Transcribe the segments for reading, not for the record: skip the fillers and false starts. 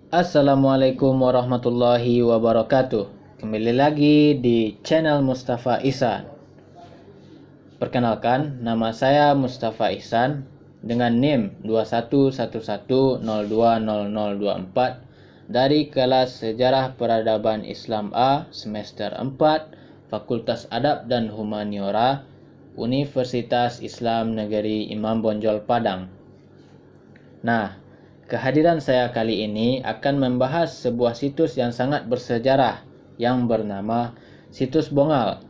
Assalamualaikum warahmatullahi wabarakatuh. Kembali lagi di channel Mustafa Ihsan. Perkenalkan, nama saya Mustafa Ihsan dengan NIM 2111020024 dari kelas Sejarah Peradaban Islam A semester 4 Fakultas Adab dan Humaniora Universitas Islam Negeri Imam Bonjol Padang. Nah, kehadiran saya kali ini akan membahas sebuah situs yang sangat bersejarah yang bernama Situs Bongal.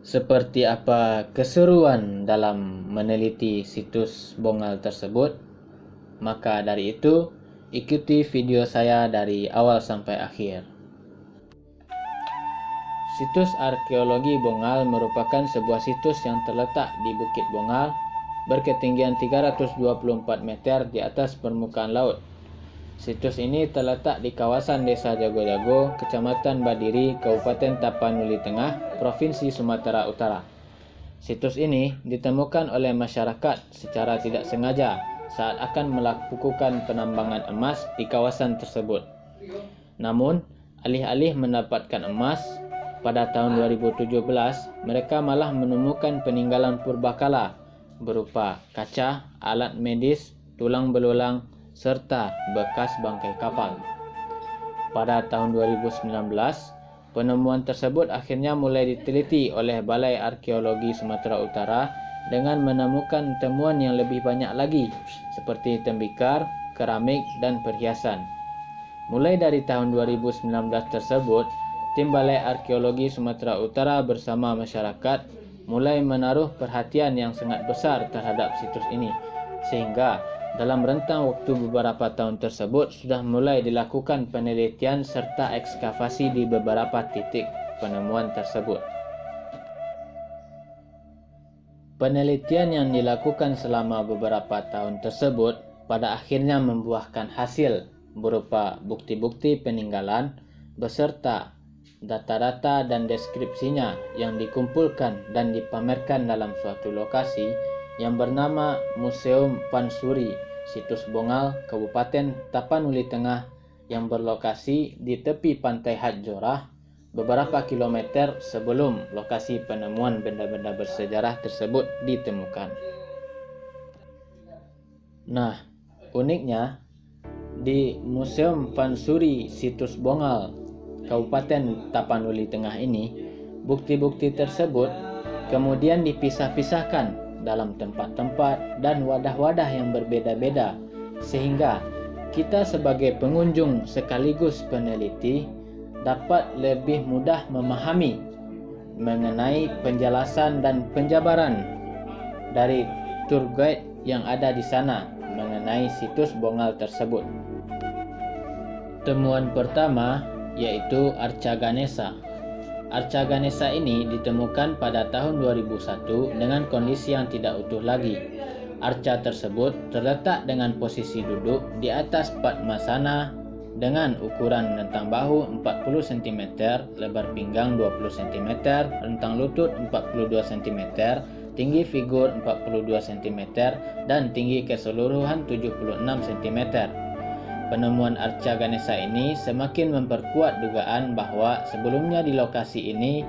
Seperti apa keseruan dalam meneliti situs Bongal tersebut? Maka dari itu, ikuti video saya dari awal sampai akhir. Situs arkeologi Bongal merupakan sebuah situs yang terletak di Bukit Bongal berketinggian 324 meter di atas permukaan laut. Situs ini terletak di kawasan Desa Jago-Jago, Kecamatan Badiri, Kabupaten Tapanuli Tengah, Provinsi Sumatera Utara. Situs ini ditemukan oleh masyarakat secara tidak sengaja saat akan melakukan penambangan emas di kawasan tersebut. Namun, alih-alih mendapatkan emas, pada tahun 2017 mereka malah menemukan peninggalan purbakala berupa kaca, alat medis, tulang belulang, serta bekas bangkai kapal. Pada tahun 2019, penemuan tersebut akhirnya mulai diteliti oleh Balai Arkeologi Sumatera Utara dengan menemukan temuan yang lebih banyak lagi, seperti tembikar, keramik, dan perhiasan. Mulai dari tahun 2019 tersebut, tim Balai Arkeologi Sumatera Utara bersama masyarakat mulai menaruh perhatian yang sangat besar terhadap situs ini, sehingga dalam rentang waktu beberapa tahun tersebut sudah mulai dilakukan penelitian serta ekskavasi di beberapa titik penemuan tersebut. Penelitian yang dilakukan selama beberapa tahun tersebut pada akhirnya membuahkan hasil berupa bukti-bukti peninggalan beserta data-data dan deskripsinya yang dikumpulkan dan dipamerkan dalam suatu lokasi yang bernama Museum Pansuri Situs Bongal, Kabupaten Tapanuli Tengah, yang berlokasi di tepi pantai Hadjorah beberapa kilometer sebelum lokasi penemuan benda-benda bersejarah tersebut ditemukan. Nah, uniknya di Museum Pansuri Situs Bongal Kabupaten Tapanuli Tengah ini, bukti-bukti tersebut kemudian dipisah-pisahkan dalam tempat-tempat dan wadah-wadah yang berbeda-beda, sehingga kita sebagai pengunjung sekaligus peneliti dapat lebih mudah memahami mengenai penjelasan dan penjabaran dari tour guide yang ada di sana mengenai situs Bongal tersebut. Temuan pertama yaitu Arca Ganesha. Arca Ganesha ini ditemukan pada tahun 2001 dengan kondisi yang tidak utuh lagi. Arca tersebut terletak dengan posisi duduk di atas Padmasana dengan ukuran rentang bahu 40 cm, lebar pinggang 20 cm, rentang lutut 42 cm, tinggi figur 42 cm, dan tinggi keseluruhan 76 cm. Penemuan Arca Ganesha ini semakin memperkuat dugaan bahwa sebelumnya di lokasi ini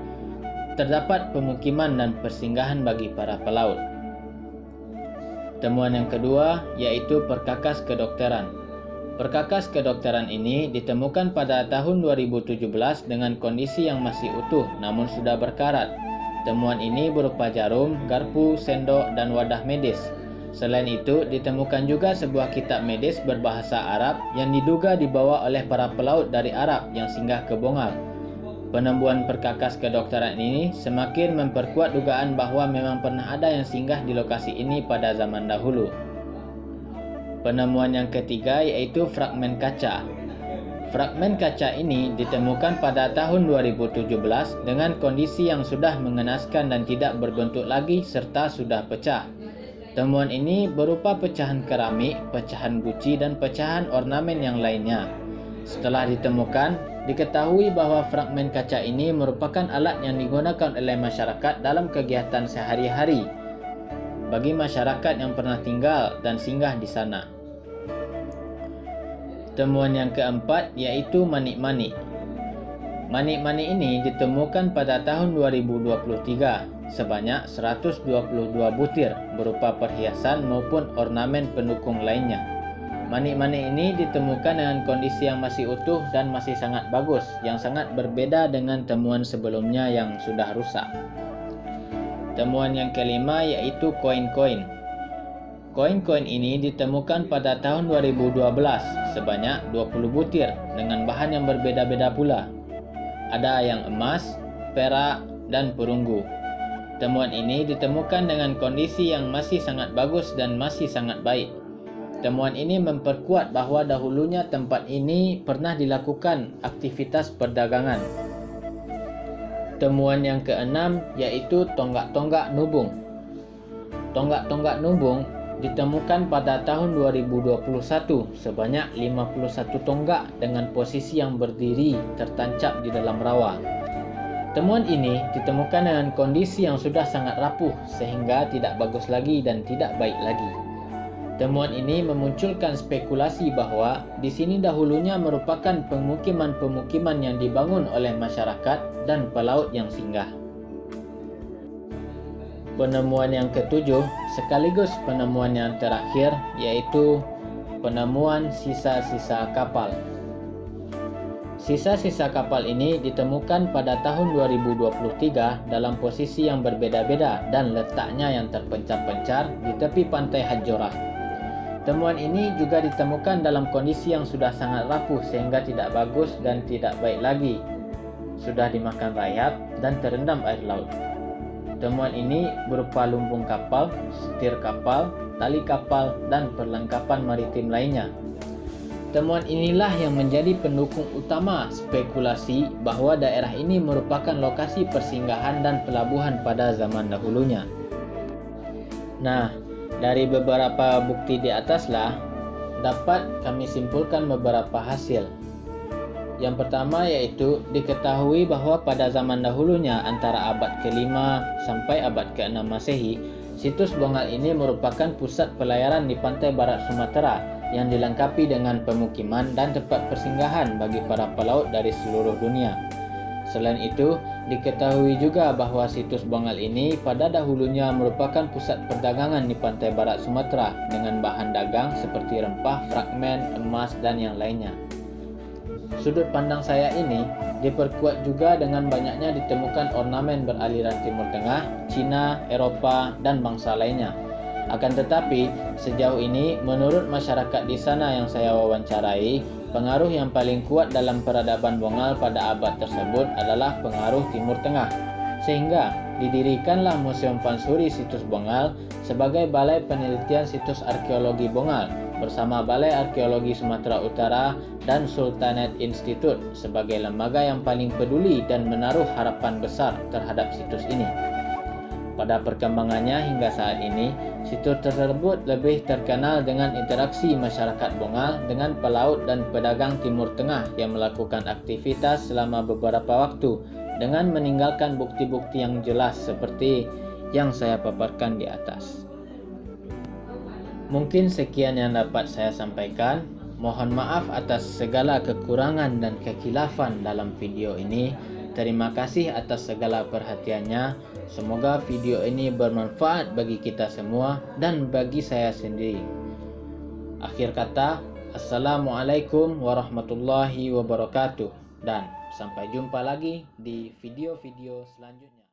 terdapat pemukiman dan persinggahan bagi para pelaut. Temuan yang kedua yaitu perkakas kedokteran. Perkakas kedokteran ini ditemukan pada tahun 2017 dengan kondisi yang masih utuh namun sudah berkarat. Temuan ini berupa jarum, garpu, sendok, dan wadah medis. Selain itu, ditemukan juga sebuah kitab medis berbahasa Arab yang diduga dibawa oleh para pelaut dari Arab yang singgah ke Bongal. Penemuan perkakas kedokteran ini semakin memperkuat dugaan bahwa memang pernah ada yang singgah di lokasi ini pada zaman dahulu. Penemuan yang ketiga yaitu fragmen kaca. Fragmen kaca ini ditemukan pada tahun 2017 dengan kondisi yang sudah mengenaskan dan tidak berbentuk lagi serta sudah pecah. Temuan ini berupa pecahan keramik, pecahan guci, dan pecahan ornamen yang lainnya. Setelah ditemukan, diketahui bahwa fragmen kaca ini merupakan alat yang digunakan oleh masyarakat dalam kegiatan sehari-hari bagi masyarakat yang pernah tinggal dan singgah di sana. Temuan yang keempat yaitu manik-manik. Manik-manik ini ditemukan pada tahun 2023 sebanyak 122 butir berupa perhiasan maupun ornamen pendukung lainnya. Manik-manik ini ditemukan dengan kondisi yang masih utuh dan masih sangat bagus, yang sangat berbeda dengan temuan sebelumnya yang sudah rusak. Temuan yang kelima yaitu koin-koin. Koin-koin ini ditemukan pada tahun 2012 sebanyak 20 butir dengan bahan yang berbeda-beda pula. Ada yang emas, perak, dan perunggu. Temuan ini ditemukan dengan kondisi yang masih sangat bagus dan masih sangat baik. Temuan ini memperkuat bahawa dahulunya tempat ini pernah dilakukan aktivitas perdagangan. Temuan yang keenam yaitu tonggak-tonggak nubung. Tonggak-tonggak nubung ditemukan pada tahun 2021 sebanyak 51 tonggak dengan posisi yang berdiri tertancap di dalam rawa. Temuan ini ditemukan dengan kondisi yang sudah sangat rapuh sehingga tidak bagus lagi dan tidak baik lagi. Temuan ini memunculkan spekulasi bahawa di sini dahulunya merupakan pemukiman-pemukiman yang dibangun oleh masyarakat dan pelaut yang singgah. Penemuan yang ketujuh sekaligus penemuan yang terakhir yaitu penemuan sisa-sisa kapal. Sisa-sisa kapal ini ditemukan pada tahun 2023 dalam posisi yang berbeda-beda dan letaknya yang terpencar-pencar di tepi pantai Hadjorah. Temuan ini juga ditemukan dalam kondisi yang sudah sangat rapuh sehingga tidak bagus dan tidak baik lagi. Sudah dimakan rayap dan terendam air laut. Temuan ini berupa lumbung kapal, setir kapal, tali kapal, dan perlengkapan maritim lainnya. Temuan inilah yang menjadi pendukung utama spekulasi bahawa daerah ini merupakan lokasi persinggahan dan pelabuhan pada zaman dahulunya. Nah, dari beberapa bukti di ataslah dapat kami simpulkan beberapa hasil. Yang pertama yaitu diketahui bahawa pada zaman dahulunya antara abad ke-5 sampai abad ke-6 Masehi, situs Bongal ini merupakan pusat pelayaran di pantai barat Sumatera yang dilengkapi dengan pemukiman dan tempat persinggahan bagi para pelaut dari seluruh dunia. Selain itu, diketahui juga bahawa situs Bongal ini pada dahulunya merupakan pusat perdagangan di pantai barat Sumatera dengan bahan dagang seperti rempah, fragmen, emas, dan yang lainnya. Sudut pandang saya ini diperkuat juga dengan banyaknya ditemukan ornamen beraliran Timur Tengah, Cina, Eropah, dan bangsa lainnya. Akan tetapi, sejauh ini menurut masyarakat di sana yang saya wawancarai, pengaruh yang paling kuat dalam peradaban Bongal pada abad tersebut adalah pengaruh Timur Tengah. Sehingga didirikanlah Museum Pansuri Situs Bongal sebagai balai penelitian situs arkeologi Bongal bersama Balai Arkeologi Sumatera Utara dan Sultanate Institute sebagai lembaga yang paling peduli dan menaruh harapan besar terhadap situs ini. Pada perkembangannya hingga saat ini, situs tersebut lebih terkenal dengan interaksi masyarakat Bongal dengan pelaut dan pedagang Timur Tengah yang melakukan aktivitas selama beberapa waktu dengan meninggalkan bukti-bukti yang jelas seperti yang saya paparkan di atas. Mungkin sekian yang dapat saya sampaikan. Mohon maaf atas segala kekurangan dan kekhilafan dalam video ini. Terima kasih atas segala perhatiannya. Semoga video ini bermanfaat bagi kita semua dan bagi saya sendiri. Akhir kata, Assalamualaikum warahmatullahi wabarakatuh. Dan sampai jumpa lagi di video-video selanjutnya.